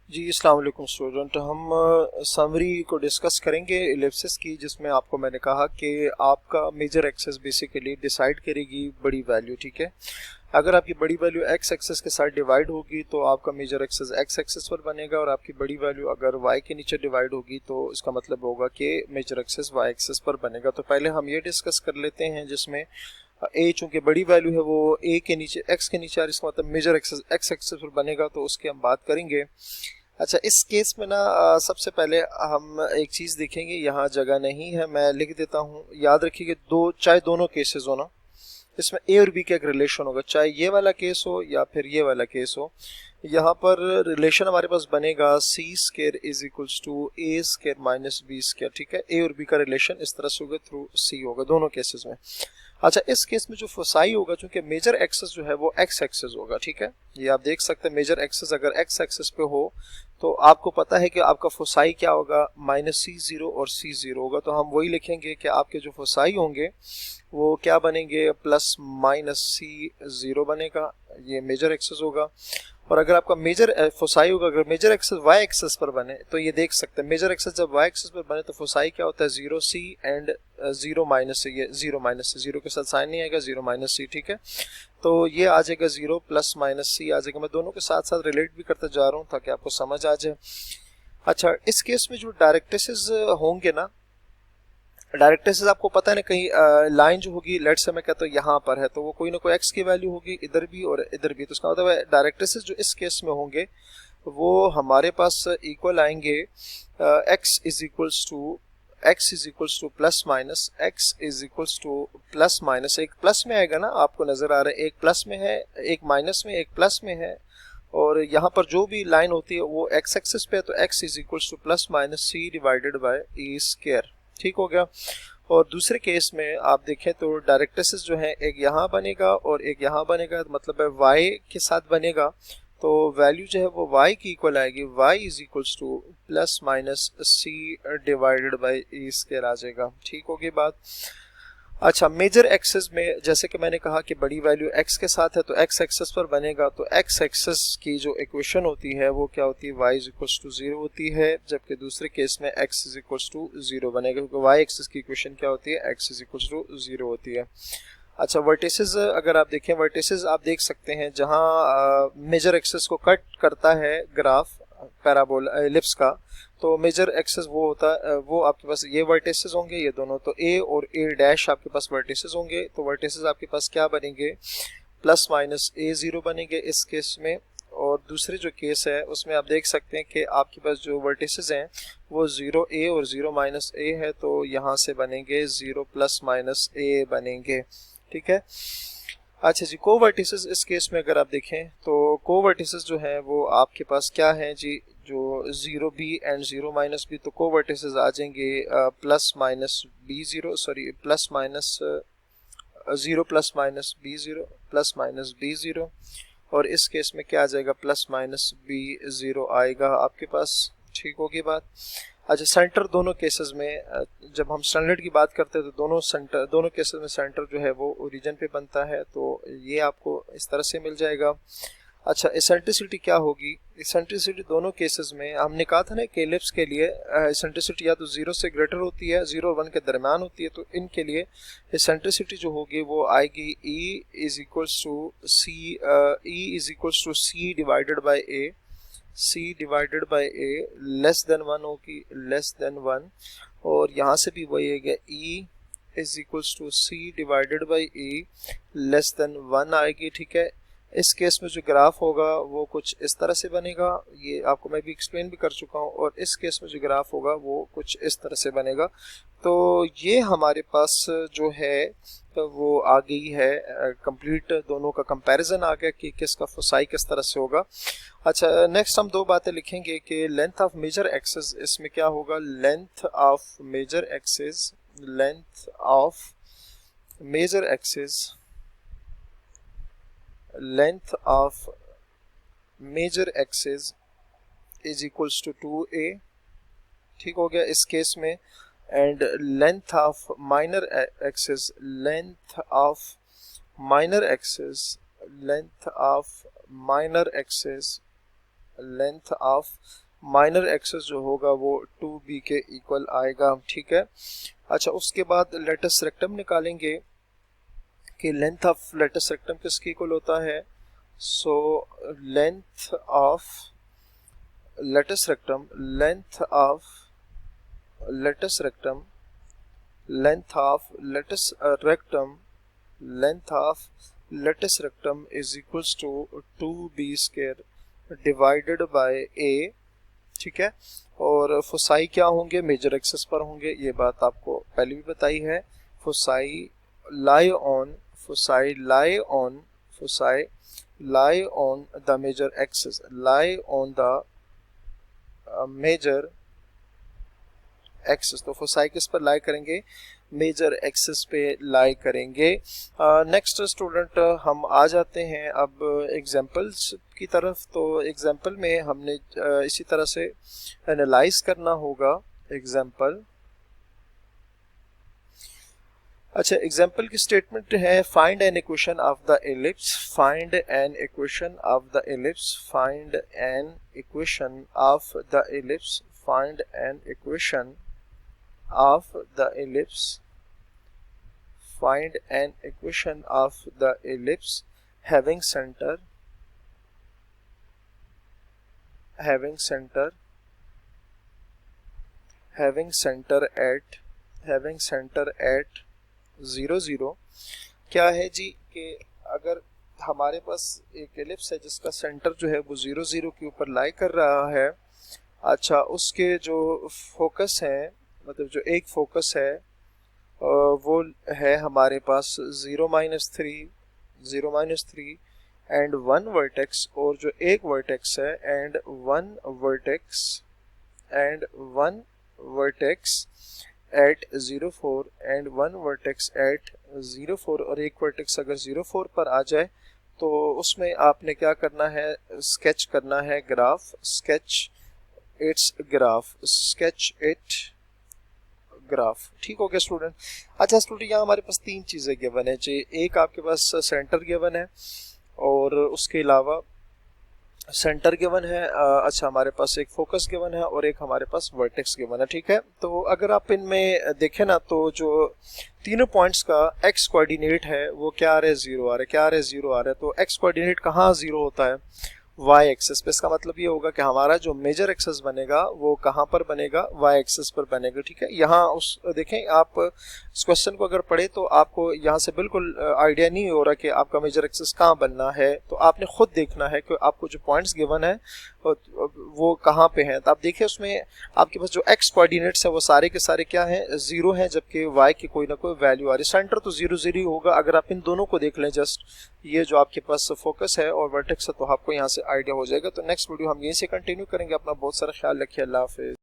जी अस्सलाम वालेकुम स्टूडेंट। हम समरी को डिस्कस करेंगे इलिप्सिस की, जिसमें आपको मैंने कहा कि आपका मेजर एक्सेस बेसिकली डिसाइड करेगी बड़ी वैल्यू। ठीक है, अगर आपकी बड़ी वैल्यू एक्स एक्सेस के साथ डिवाइड होगी तो आपका मेजर एक्सेस एक्स एक्सेस पर बनेगा, और आपकी बड़ी वैल्यू अगर वाई के नीचे डिवाइड होगी तो इसका मतलब होगा कि मेजर एक्सेस वाई एक्सेस पर बनेगा। तो पहले हम ये डिस्कस कर लेते हैं, जिसमें ए चूंकि बड़ी वैल्यू है वो ए के नीचे एक्स के नीचे आ रही है, इसका मतलब मेजर एक्सेस एक्स एक्सेस पर बनेगा, तो उसकी हम बात करेंगे। अच्छा, इस केस में ना सबसे पहले हम एक चीज़ देखेंगे, यहाँ जगह नहीं है, मैं लिख देता हूँ। याद रखिए कि चाहे दोनों केसेस हो ना, इसमें ए और बी का एक रिलेशन होगा, चाहे ये वाला केस हो या फिर ये वाला केस हो। यहाँ पर रिलेशन हमारे पास बनेगा C square is equals to A square minus B square. ठीक है, ए और बी का रिलेशन इस तरह से होगा, थ्रू सी होगा दोनों केसेस में। अच्छा, इस केस में जो फोसाई होगा, चूंकि मेजर एक्सेस जो है वो एक्स एक्सेस होगा। ठीक है, ये आप देख सकते हैं, मेजर एक्सेस अगर एक्स एक्सेस पे हो तो आपको पता है कि आपका फोसाई क्या होगा, माइनस सी जीरो और सी जीरो होगा। तो हम वही लिखेंगे कि आपके जो फोसाई होंगे वो क्या बनेंगे, प्लस माइनस सी जीरो बनेगा, ये मेजर एक्सेस होगा। और अगर आपका मेजर फोसाई होगा, अगर मेजर एक्सेस वाई एक्सेस पर बने तो ये देख सकते हैं, मेजर एक्सेस जब वाई एक्सेस पर बने तो फोसाई क्या होता है, zero C and zero minus C. ये जीरो माइनस सी, जीरो के साथ साइन नहीं आएगा, जीरो माइनस सी। ठीक है, तो ये आ जाएगा जीरो प्लस माइनस सी आ जाएगा। मैं दोनों के साथ साथ रिलेट भी करते जा रहा हूँ ताकि आपको समझ आ जाए। अच्छा, इस केस में जो डायरेक्ट्रिसेस होंगे ना, डायरेक्ट्रिसेस आपको पता है ना, कहीं लाइन जो होगी, लेट से मैं कहता हूँ यहाँ पर है, तो वो कोई ना कोई एक्स की वैल्यू होगी इधर भी और इधर भी। तो उसका मतलब है डायरेक्ट्रिसेस जो इस केस में होंगे वो हमारे पास इक्वल आएंगे x is equals to plus minus x is equals to plus minus. एक प्लस में आएगा ना, आपको नजर आ रहा है, एक प्लस में है, एक माइनस में, एक प्लस में है। और यहाँ पर जो भी लाइन होती है वो एक्स एक्सिस पे है, तो x is equals to plus minus C divided by E square. ठीक हो गया। और दूसरे केस में आप देखें तो डायरेक्ट्रिसेस जो है, एक यहाँ बनेगा और एक यहाँ बनेगा, मतलब है y के साथ बनेगा, तो वैल्यू जो है वो y की इक्वल आएगी, y is equals to plus minus C divided by E square आ जाएगा। ठीक होगी बात। अच्छा, मेजर एक्सेस में जैसे कि मैंने कहा कि बड़ी वैल्यू x के साथ है तो x एक्सेस पर बनेगा, तो x एक्सेस की जो इक्वेशन होती है वो क्या होती है, y is equals to zero होती है, जबकि दूसरे केस में x is equals to zero बनेगा, क्योंकि y एक्सेस की इक्वेशन क्या होती है, x is equals to zero होती है। अच्छा, वर्टिसेस अगर आप देखें, वर्टिसेस आप देख सकते हैं जहां मेजर एक्सेस को कट करता है ग्राफ पैराबोला एलिप्स का, तो मेजर एक्सेस वो होता है, वो आपके पास ये वर्टिसेस होंगे, ये दोनों, तो ए और ए डैश आपके पास वर्टिसेस होंगे। तो वर्टिसेस आपके पास क्या बनेंगे, प्लस माइनस ए जीरो बनेंगे इस केस में। और दूसरे जो केस है उसमें आप देख सकते हैं कि आपके पास जो वर्टिसेस हैं वो जीरो ए और जीरो माइनस ए है, तो यहाँ से बनेंगे जीरो प्लस माइनस ए बनेंगे। ठीक है। अच्छा जी, कोवर्टिसेस इस केस में अगर आप देखें तो कोवर्टिसेस जो है वो आपके पास क्या है जी, जो zero b and zero minus b, तो कोवर्टिसेस आ जाएंगे plus minus b zero, sorry plus minus zero plus minus b zero, plus minus b zero. और इस केस में क्या आ जाएगा, प्लस माइनस बी जीरो आएगा आपके पास। ठीक होगी बात। अच्छा, सेंटर दोनों केसेस में जब हम स्टैंडर्ड की बात करते हैं तो दोनों केसेस में सेंटर जो है वो ओरिजिन पे बनता है, तो ये आपको इस तरह से मिल जाएगा। अच्छा, एसेंट्रिसिटी क्या होगी, एसेंट्रिसिटी दोनों केसेस में हमने कहा था ना कि एलिप्स के लिए एसेंट्रिसिटी या तो जीरो से ग्रेटर होती है, जीरो और वन के दरम्यान होती है, तो इनके लिए एसेंट्रिसिटी जो होगी वो आएगी e is equals to c divided by a, c divided by a less than one होगी, लेस देन वन। और यहाँ से भी वही है, e is equals to c divided by e less than one आएगी। ठीक है, इस केस में जो ग्राफ होगा वो कुछ इस तरह से बनेगा, ये आपको मैं भी एक्सप्लेन भी कर चुका हूँ, और इस केस में जो ग्राफ होगा वो कुछ इस तरह से बनेगा। तो ये हमारे पास जो है तो वो आ गई है कंप्लीट, दोनों का कंपैरिजन आ गया कि किसका फोसाई किस तरह से होगा। अच्छा, नेक्स्ट हम दो बातें लिखेंगे कि लेंथ ऑफ मेजर एक्सेस, इसमें क्या होगा, length of major axis, length of major axis, length of major axis is equals to 2a। ठीक हो गया इस केस में। And length of minor axis, length of minor axis, length of minor axis length of minor axis जो होगा वो 2b के equal आएगा, ठीक है। अच्छा, उसके बाद लेटस रेक्टम निकालेंगे कि लेंथ ऑफ लेटस रेक्टम किसके इक्वल होता है। So length of latus rectum, length of latus rectum, length of latus rectum, length of latus rectum is equals to 2b square divided by a, ठीक है। और foci क्या होंगे, major access पर होंगे, ये बात आपको पहले भी बताई है। Foci lie on, foci lie on, foci lie on the major axis, lie on the major axis. तो फोसाई किस पर लाई करेंगे, मेजर एक्सिस पे लाई करेंगे। नेक्स्ट स्टूडेंट हम आ जाते हैं अब एग्जांपल्स की तरफ। तो एग्जांपल में हमने इसी तरह से एनालाइज करना होगा एग्जांपल। अच्छा, एग्जाम्पल की स्टेटमेंट है find an equation of the ellipse, find an equation of the ellipse, find an equation of the ellipse, find an equation of the ellipse, find an equation of the ellipse having centre, having centre, having centre at, having centre at 0 0। क्या है जी कि अगर हमारे पास एक ellipse है जिसका centre जो है वो 0 0 के ऊपर लाई कर रहा है। अच्छा, उसके जो फोकस है, मतलब जो एक फोकस है वो है हमारे पास 0 -3, 0 -3 एंड 1 वर्टेक्स, और जो एक वर्टेक्स है and 1 vertex, and 1 vertex at 0 4 and 1 vertex at 0 4। और एक वर्टेक्स अगर 0 4 पर आ जाए तो उसमें आपने क्या करना है, स्केच करना है graph, sketch it's graph, sketch it graph, ठीक हो गया स्टूडेंट। अच्छा स्टूडेंट, यहाँ हमारे पास तीन चीज़ें गिवन है जी। एक आपके पास सेंटर गिवन है और उसके अलावा सेंटर गिवन है, अच्छा हमारे पास एक फोकस गिवन है और एक हमारे पास वर्टेक्स गिवन है, ठीक है। तो अगर आप इनमें देखें ना तो जो तीनों पॉइंट्स का एक्स कोऑर्डिनेट है वो क्या आ रहा है, 0 आ रहा है, क्या आ रहा है, 0 आ रहा है। तो एक्स कोऑर्डिनेट कहाँ 0 होता है, वाई एक्सेस पे। इसका मतलब ये होगा कि हमारा जो मेजर एक्सेस बनेगा वो कहाँ पर बनेगा, वाई एक्सेस पर बनेगा, ठीक है। यहाँ उस देखें आप इस क्वेश्चन को अगर पढ़े तो आपको यहाँ से बिल्कुल आइडिया नहीं हो रहा कि आपका मेजर एक्सेस कहाँ बनना है। तो आपने खुद देखना है कि आपको जो पॉइंट्स गिवन है वो कहाँ पे हैं। तो आप देखिए उसमें आपके पास जो एक्स कोऑर्डिनेट्स है वो सारे के सारे क्या हैं, 0 हैं, जबकि वाई की कोई ना कोई वैल्यू आ रही है। सेंटर तो 0 0 ही होगा। अगर आप इन दोनों को देख लें, जस्ट ये जो आपके पास फोकस है और वर्टेक्स है, तो आपको यहाँ से आइडिया हो जाएगा। तो नेक्स्ट वीडियो हम यहीं से कंटिन्यू करेंगे। अपना बहुत सारा ख्याल रखिए। अल्लाह हाफिज़।